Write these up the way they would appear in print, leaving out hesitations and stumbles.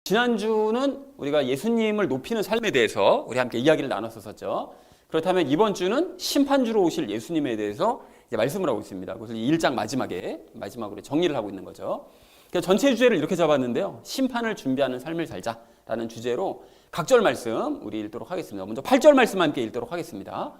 지난주는 우리가 예수님을 높이는 삶에 대해서 우리 함께 이야기를 나눴었죠. 그렇다면 이번 주는 심판주로 오실 예수님에 대해서 이제 말씀을 하고 있습니다. 그래서 1장 마지막으로 정리를 하고 있는 거죠. 그래서 전체 주제를 이렇게 잡았는데요. 심판을 준비하는 삶을 살자라는 주제로 각절 말씀 우리 읽도록 하겠습니다. 먼저 8절 말씀 함께 읽도록 하겠습니다.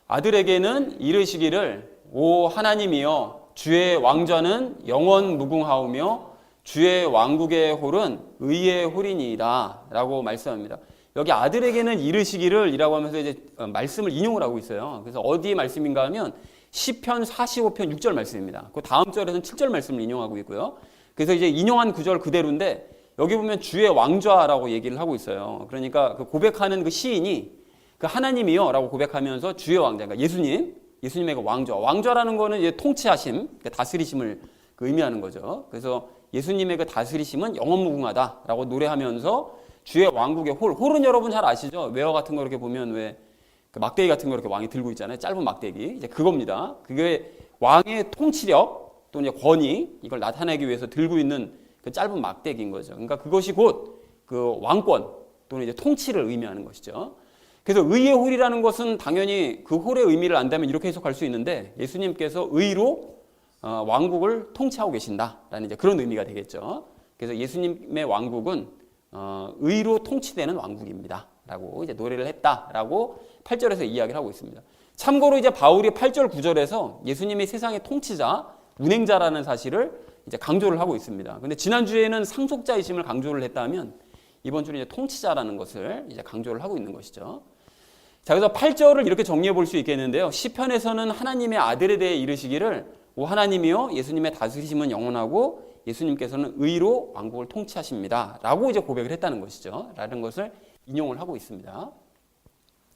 아들에게는 이르시기를 오 하나님이여 주의 왕좌는 영원 무궁하오며 주의 왕국의 홀은 의의 홀이니이다 라고 말씀합니다. 여기 아들에게는 이르시기를 이라고 하면서 이제 말씀을 인용을 하고 있어요. 그래서 어디 말씀인가 하면 시편 45편 6절 말씀입니다. 그 다음 절에서는 7절 말씀을 인용하고 있고요. 그래서 이제 인용한 구절 그대로인데 여기 보면 주의 왕좌라고 얘기를 하고 있어요. 그러니까 그 고백하는 그 시인이 그 하나님이요 라고 고백하면서 주의 왕좌, 그러니까 예수님의 그 왕좌라는 거는 이제 통치하심, 그러니까 다스리심을 의미하는 거죠. 그래서 예수님의 그 다스리심은 영원무궁하다라고 노래하면서 주의 왕국의 홀은 여러분 잘 아시죠? 웨어 같은 거 이렇게 보면 왜 그 막대기 같은 거 이렇게 왕이 들고 있잖아요. 짧은 막대기. 이제 그겁니다. 그게 왕의 통치력 또 이제 권위 이걸 나타내기 위해서 들고 있는 그 짧은 막대기인 거죠. 그러니까 그것이 곧 그 왕권 또는 이제 통치를 의미하는 것이죠. 그래서 의의 홀이라는 것은 당연히 그 홀의 의미를 안다면 이렇게 해석할 수 있는데 예수님께서 의로 왕국을 통치하고 계신다라는 이제 그런 의미가 되겠죠. 그래서 예수님의 왕국은 의로 통치되는 왕국입니다. 라고 이제 노래를 했다라고 8절에서 이야기를 하고 있습니다. 참고로 이제 바울이 8절 9절에서 예수님이 세상의 통치자, 운행자라는 사실을 이제 강조를 하고 있습니다. 근데 지난주에는 상속자이심을 강조를 했다면 이번 주는 이제 통치자라는 것을 이제 강조를 하고 있는 것이죠. 자, 그래서 8절을 이렇게 정리해 볼 수 있겠는데요. 시편에서는 하나님의 아들에 대해 이르시기를 오 하나님이요 예수님의 다스리심은 영원하고 예수님께서는 의로 왕국을 통치하십니다. 라고 이제 고백을 했다는 것이죠. 라는 것을 인용을 하고 있습니다.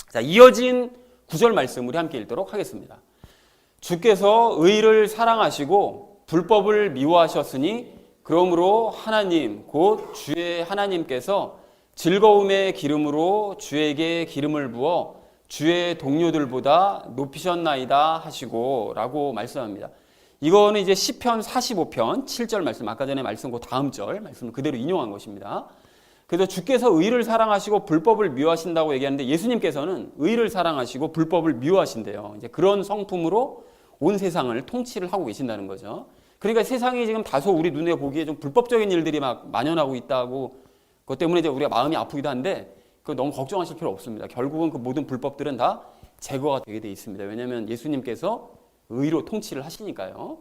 자, 이어진 9절 말씀 우리 함께 읽도록 하겠습니다. 주께서 의를 사랑하시고 불법을 미워하셨으니 그러므로 하나님 곧 주의 하나님께서 즐거움의 기름으로 주에게 기름을 부어 주의 동료들보다 높이셨나이다 하시고 라고 말씀합니다. 이거는 이제 시편 45편 7절 말씀, 아까 전에 말씀 그 다음 절 말씀을 그대로 인용한 것입니다. 그래서 주께서 의를 사랑하시고 불법을 미워하신다고 얘기하는데 예수님께서는 의를 사랑하시고 불법을 미워하신대요. 이제 그런 성품으로 온 세상을 통치를 하고 계신다는 거죠. 그러니까 세상이 지금 다소 우리 눈에 보기에 좀 불법적인 일들이 막 만연하고 있다고 그것 때문에 이제 우리가 마음이 아프기도 한데 그 너무 걱정하실 필요 없습니다. 결국은 그 모든 불법들은 다 제거가 되게 돼 있습니다. 왜냐하면 예수님께서 의로 통치를 하시니까요.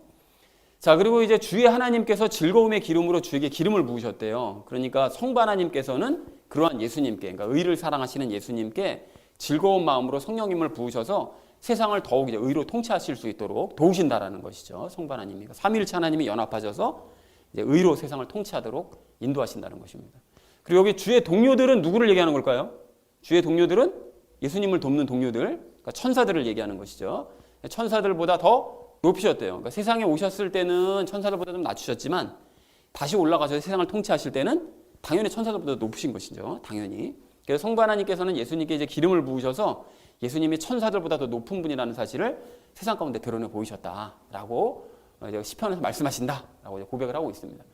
자, 그리고 이제 주의 하나님께서 즐거움의 기름으로 주에게 기름을 부으셨대요. 그러니까 성부 하나님께서는 그러한 예수님께, 그러니까 의를 사랑하시는 예수님께 즐거운 마음으로 성령님을 부으셔서 세상을 더욱 이제 의로 통치하실 수 있도록 도우신다라는 것이죠. 성부 하나님이. 그러니까 삼위일체 하나님이 연합하셔서 이제 의로 세상을 통치하도록 인도하신다는 것입니다. 그리고 여기 주의 동료들은 누구를 얘기하는 걸까요? 주의 동료들은 예수님을 돕는 동료들, 그러니까 천사들을 얘기하는 것이죠. 천사들보다 더 높이셨대요. 그러니까 세상에 오셨을 때는 천사들보다 좀 낮추셨지만 다시 올라가셔서 세상을 통치하실 때는 당연히 천사들보다 높으신 것이죠. 당연히. 그래서 성부 하나님께서는 예수님께 이제 기름을 부으셔서 예수님이 천사들보다 더 높은 분이라는 사실을 세상 가운데 드러내 보이셨다라고 시편에서 말씀하신다라고 고백을 하고 있습니다.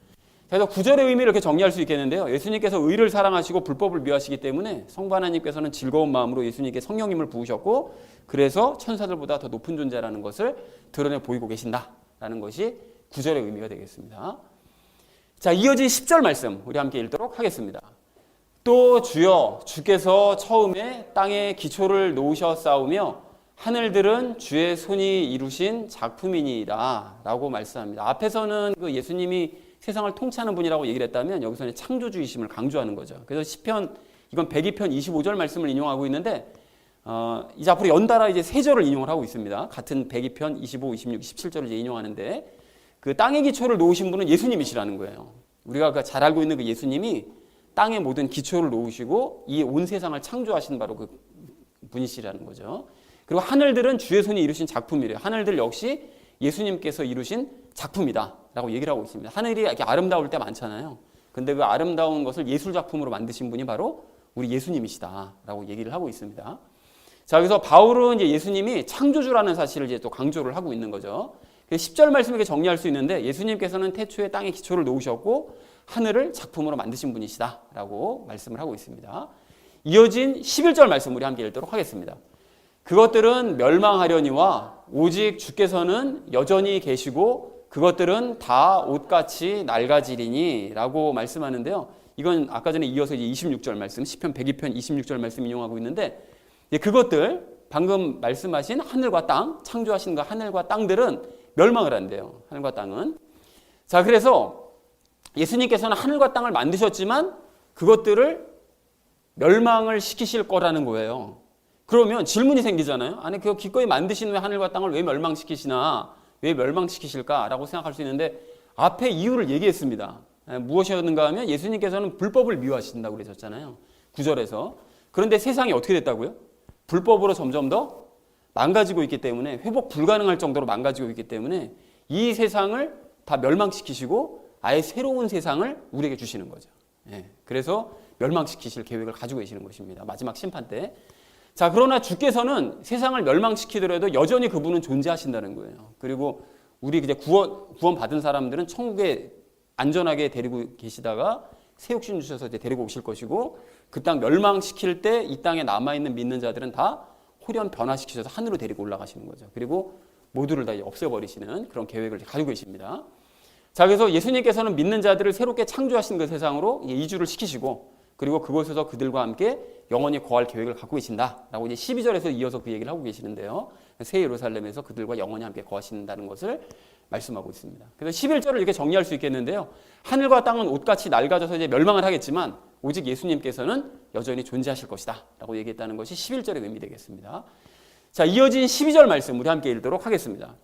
그래서 구절의 의미를 이렇게 정리할 수 있겠는데요. 예수님께서 의를 사랑하시고 불법을 미워하시기 때문에 성부 하나님께서는 즐거운 마음으로 예수님께 성령님을 부으셨고 그래서 천사들보다 더 높은 존재라는 것을 드러내 보이고 계신다라는 것이 구절의 의미가 되겠습니다. 자, 이어진 10절 말씀 우리 함께 읽도록 하겠습니다. 또 주여 주께서 처음에 땅에 기초를 놓으셨사오며 하늘들은 주의 손이 이루신 작품이니이다 라고 말씀합니다. 앞에서는 그 예수님이 세상을 통치하는 분이라고 얘기를 했다면 여기서는 창조주의심을 강조하는 거죠. 그래서 시편 이건 102편 25절 말씀을 인용하고 있는데 이제 앞으로 연달아 이제 세 절을 인용을 하고 있습니다. 같은 102편 25, 26, 17절을 이제 인용하는데 그 땅의 기초를 놓으신 분은 예수님이시라는 거예요. 우리가 잘 알고 있는 그 예수님이 땅의 모든 기초를 놓으시고 이 온 세상을 창조하신 바로 그 분이시라는 거죠. 그리고 하늘들은 주의 손이 이루신 작품이래요. 하늘들 역시 예수님께서 이루신 작품이다 라고 얘기를 하고 있습니다. 하늘이 이렇게 아름다울 때 많잖아요. 근데 그 아름다운 것을 예술 작품으로 만드신 분이 바로 우리 예수님이시다 라고 얘기를 하고 있습니다. 자, 그래서 바울은 이제 예수님이 창조주라는 사실을 이제 또 강조를 하고 있는 거죠. 10절 말씀 이렇게 정리할 수 있는데 예수님께서는 태초에 땅에 기초를 놓으셨고 하늘을 작품으로 만드신 분이시다라고 말씀을 하고 있습니다. 이어진 11절 말씀 우리 함께 읽도록 하겠습니다. 그것들은 멸망하려니와 오직 주께서는 여전히 계시고 그것들은 다 옷같이 낡아지리니 라고 말씀하는데요. 이건 아까 전에 이어서 이제 26절 말씀, 시편 102편 26절 말씀 인용하고 있는데, 그것들 방금 말씀하신 하늘과 땅, 창조하신 그 하늘과 땅들은 멸망을 한대요. 하늘과 땅은. 자, 그래서 예수님께서는 하늘과 땅을 만드셨지만 그것들을 멸망을 시키실 거라는 거예요. 그러면 질문이 생기잖아요. 아니, 그 기꺼이 만드신 하늘과 땅을 왜 멸망시키시나? 왜 멸망시키실까라고 생각할 수 있는데 앞에 이유를 얘기했습니다. 무엇이었는가 하면 예수님께서는 불법을 미워하신다고 그러셨잖아요. 9절에서. 그런데 세상이 어떻게 됐다고요? 불법으로 점점 더 망가지고 있기 때문에, 회복 불가능할 정도로 망가지고 있기 때문에 이 세상을 다 멸망시키시고 아예 새로운 세상을 우리에게 주시는 거죠. 그래서 멸망시키실 계획을 가지고 계시는 것입니다. 마지막 심판 때. 자, 그러나 주께서는 세상을 멸망시키더라도 여전히 그분은 존재하신다는 거예요. 그리고 우리 이제 구원 받은 사람들은 천국에 안전하게 데리고 계시다가 새 육신 주셔서 이제 데리고 오실 것이고, 그 땅 멸망시킬 때 이 땅에 남아있는 믿는 자들은 다 홀연 변화시키셔서 하늘로 데리고 올라가시는 거죠. 그리고 모두를 다 없애버리시는 그런 계획을 가지고 계십니다. 자, 그래서 예수님께서는 믿는 자들을 새롭게 창조하신 그 세상으로 이주를 시키시고, 그리고 그곳에서 그들과 함께 영원히 거할 계획을 갖고 계신다라고 이제 12절에서 이어서 그 얘기를 하고 계시는데요. 새 예루살렘에서 그들과 영원히 함께 거하신다는 것을 말씀하고 있습니다. 그래서 11절을 이렇게 정리할 수 있겠는데요. 하늘과 땅은 옷같이 낡아져서 이제 멸망을 하겠지만 오직 예수님께서는 여전히 존재하실 것이다 라고 얘기했다는 것이 11절의 의미 되겠습니다. 자, 이어진 12절 말씀 우리 함께 읽도록 하겠습니다.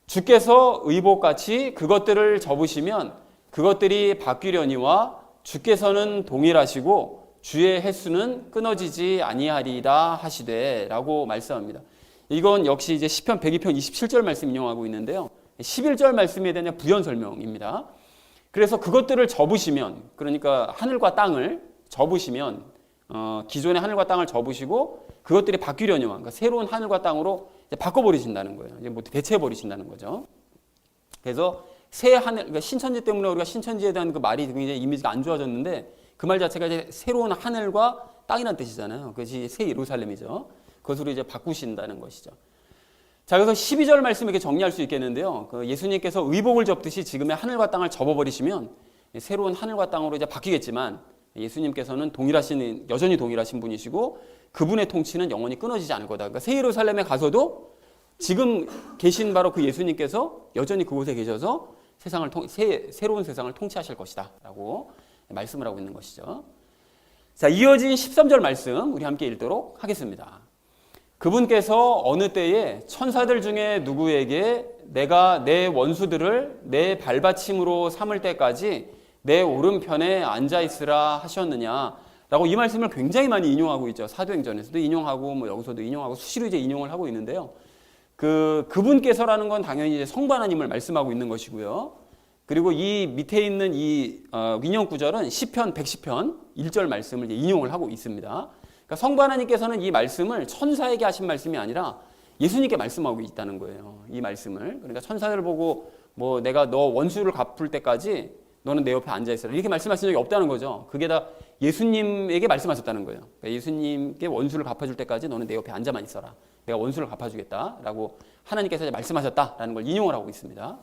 주께서 의복같이 그것들을 접으시면 그것들이 바뀌려니와 주께서는 동일하시고 주의 횟수는 끊어지지 아니하리이다 하시되 라고 말씀합니다. 이건 역시 이제 시편 102편 27절 말씀 인용하고 있는데요. 11절 말씀에 대한 부연 설명입니다. 그래서 그것들을 접으시면, 그러니까 하늘과 땅을 접으시면, 기존의 하늘과 땅을 접으시고 그것들이 바뀌려니와, 그러니까 새로운 하늘과 땅으로 이제 바꿔버리신다는 거예요. 이제 뭐 대체해버리신다는 거죠. 그래서 새 하늘, 그러니까 신천지 때문에 우리가 신천지에 대한 그 말이 굉장히 이미지가 안 좋아졌는데, 그 말 자체가 이제 새로운 하늘과 땅이라는 뜻이잖아요. 그것이 새 예루살렘이죠. 그것으로 이제 바꾸신다는 것이죠. 자, 그래서 12절 말씀 이렇게 정리할 수 있겠는데요. 그 예수님께서 의복을 접듯이 지금의 하늘과 땅을 접어버리시면 새로운 하늘과 땅으로 이제 바뀌겠지만, 예수님께서는 여전히 동일하신 분이시고 그분의 통치는 영원히 끊어지지 않을 거다. 그러니까 새 예루살렘에 가서도 지금 계신 바로 그 예수님께서 여전히 그곳에 계셔서 새로운 세상을 통치하실 것이다 라고 말씀을 하고 있는 것이죠. 자, 이어진 13절 말씀 우리 함께 읽도록 하겠습니다. 그분께서 어느 때에 천사들 중에 누구에게 내가 내 원수들을 내 발받침으로 삼을 때까지 내 오른편에 앉아있으라 하셨느냐 라고 이 말씀을 굉장히 많이 인용하고 있죠. 사도행전에서도 인용하고 뭐 여기서도 인용하고 수시로 이제 인용을 하고 있는데요. 그분께서라는 건 당연히 이제 성부 하나님을 말씀하고 있는 것이고요. 그리고 이 밑에 있는 이 인용 구절은 시편 110편 1절 말씀을 이제 인용을 하고 있습니다. 그러니까 성부 하나님께서는 이 말씀을 천사에게 하신 말씀이 아니라 예수님께 말씀하고 있다는 거예요. 이 말씀을. 그러니까 천사들을 보고 뭐 내가 너 원수를 갚을 때까지 너는 내 옆에 앉아있어라 이렇게 말씀하신 적이 없다는 거죠. 그게 다 예수님에게 말씀하셨다는 거예요. 그러니까 예수님께 원수를 갚아줄 때까지 너는 내 옆에 앉아만 있어라. 내가 원수를 갚아주겠다라고 하나님께서 말씀하셨다라는 걸 인용을 하고 있습니다.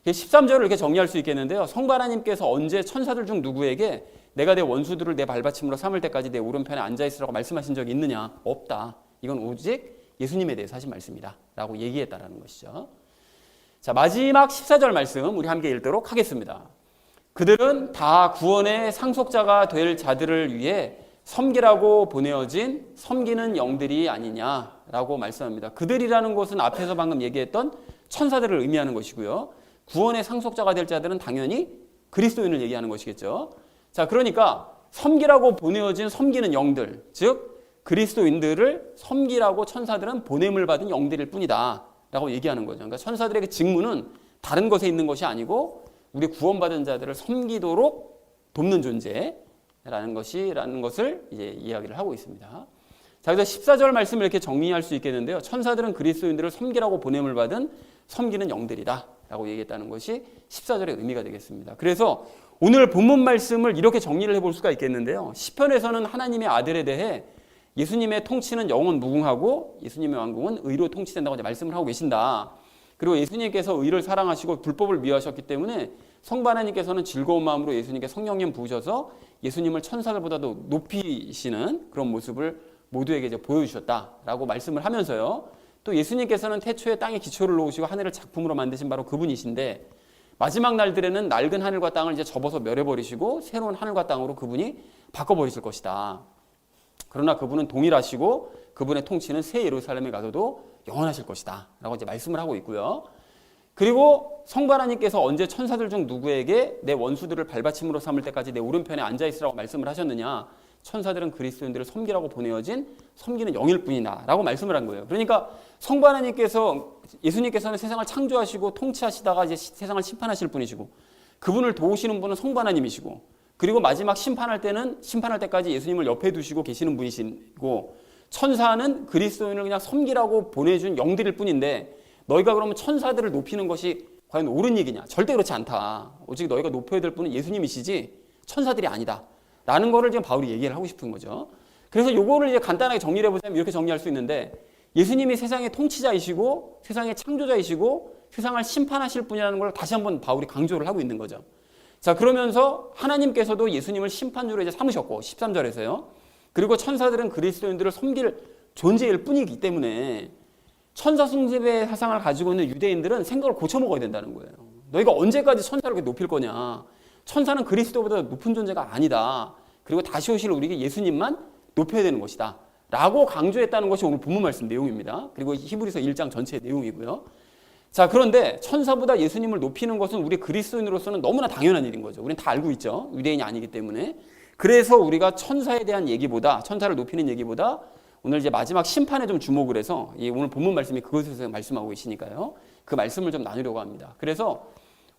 13절을 이렇게 정리할 수 있겠는데요. 성부 하나님께서 언제 천사들 중 누구에게 내가 내 원수들을 내 발받침으로 삼을 때까지 내 오른편에 앉아있으라고 말씀하신 적이 있느냐? 없다. 이건 오직 예수님에 대해서 하신 말씀이다 라고 얘기했다라는 것이죠. 자, 마지막 14절 말씀 우리 함께 읽도록 하겠습니다. 그들은 다 구원의 상속자가 될 자들을 위해 섬기라고 보내어진 섬기는 영들이 아니냐라고 말씀합니다. 그들이라는 것은 앞에서 방금 얘기했던 천사들을 의미하는 것이고요. 구원의 상속자가 될 자들은 당연히 그리스도인을 얘기하는 것이겠죠. 자, 그러니까 섬기라고 보내어진 섬기는 영들, 즉 그리스도인들을 섬기라고 천사들은 보냄을 받은 영들일 뿐이다 라고 얘기하는 거죠. 그러니까 천사들에게 직무는 다른 것에 있는 것이 아니고 우리 구원받은 자들을 섬기도록 돕는 존재라는 것을 이제 이야기를 하고 있습니다. 자, 그래서 14절 말씀을 이렇게 정리할 수 있겠는데요. 천사들은 그리스도인들을 섬기라고 보냄을 받은 섬기는 영들이다 라고 얘기했다는 것이 14절의 의미가 되겠습니다. 그래서 오늘 본문 말씀을 이렇게 정리를 해볼 수가 있겠는데요. 시편에서는 하나님의 아들에 대해 예수님의 통치는 영원 무궁하고 예수님의 왕국은 의로 통치된다고 이제 말씀을 하고 계신다. 그리고 예수님께서 의를 사랑하시고 불법을 미워하셨기 때문에 성부 하나님께서는 즐거운 마음으로 예수님께 성령님 부으셔서 예수님을 천사들보다도 높이시는 그런 모습을 모두에게 이제 보여주셨다라고 말씀을 하면서요. 또 예수님께서는 태초에 땅에 기초를 놓으시고 하늘을 작품으로 만드신 바로 그분이신데 마지막 날들에는 낡은 하늘과 땅을 이제 접어서 멸해버리시고 새로운 하늘과 땅으로 그분이 바꿔버리실 것이다. 그러나 그분은 동일하시고 그분의 통치는 새 예루살렘에 가서도 영원하실 것이다 라고 이제 말씀을 하고 있고요. 그리고 성부 하나님께서 언제 천사들 중 누구에게 내 원수들을 발받침으로 삼을 때까지 내 오른편에 앉아있으라고 말씀을 하셨느냐. 천사들은 그리스도인들을 섬기라고 보내어진 섬기는 영일 뿐이다 라고 말씀을 한 거예요. 그러니까 성부 하나님께서 예수님께서는 세상을 창조하시고 통치하시다가 이제 세상을 심판하실 분이시고 그분을 도우시는 분은 성부 하나님이시고 그리고 마지막 심판할 때까지 예수님을 옆에 두시고 계시는 분이시고 천사는 그리스도인을 그냥 섬기라고 보내준 영들일 뿐인데 너희가 그러면 천사들을 높이는 것이 과연 옳은 얘기냐? 절대 그렇지 않다. 오직 너희가 높여야 될 분은 예수님이시지 천사들이 아니다. 라는 거를 지금 바울이 얘기를 하고 싶은 거죠. 그래서 요거를 이제 간단하게 정리를 해보자면 이렇게 정리할 수 있는데 예수님이 세상의 통치자이시고 세상의 창조자이시고 세상을 심판하실 분이라는 걸 다시 한번 바울이 강조를 하고 있는 거죠. 자, 그러면서 하나님께서도 예수님을 심판주로 이제 삼으셨고 13절에서요. 그리고 천사들은 그리스도인들을 섬길 존재일 뿐이기 때문에 천사 숭배의 사상을 가지고 있는 유대인들은 생각을 고쳐 먹어야 된다는 거예요. 너희가 언제까지 천사를 그렇게 높일 거냐? 천사는 그리스도보다 높은 존재가 아니다. 그리고 다시 오실 우리에게 예수님만 높여야 되는 것이다. 라고 강조했다는 것이 오늘 본문 말씀 내용입니다. 그리고 히브리서 1장 전체의 내용이고요. 자, 그런데 천사보다 예수님을 높이는 것은 우리 그리스도인으로서는 너무나 당연한 일인 거죠. 우리는 다 알고 있죠. 유대인이 아니기 때문에. 그래서 우리가 천사에 대한 얘기보다 천사를 높이는 얘기보다 오늘 이제 마지막 심판에 좀 주목을 해서 오늘 본문 말씀이 그것에서 말씀하고 계시니까요. 그 말씀을 좀 나누려고 합니다. 그래서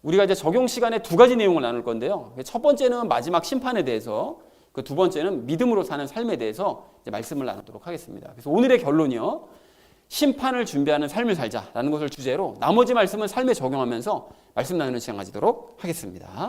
우리가 이제 적용 시간에 두 가지 내용을 나눌 건데요. 첫 번째는 마지막 심판에 대해서, 그 두 번째는 믿음으로 사는 삶에 대해서 이제 말씀을 나누도록 하겠습니다. 그래서 오늘의 결론이요. 심판을 준비하는 삶을 살자라는 것을 주제로 나머지 말씀은 삶에 적용하면서 말씀 나누는 시간 가지도록 하겠습니다.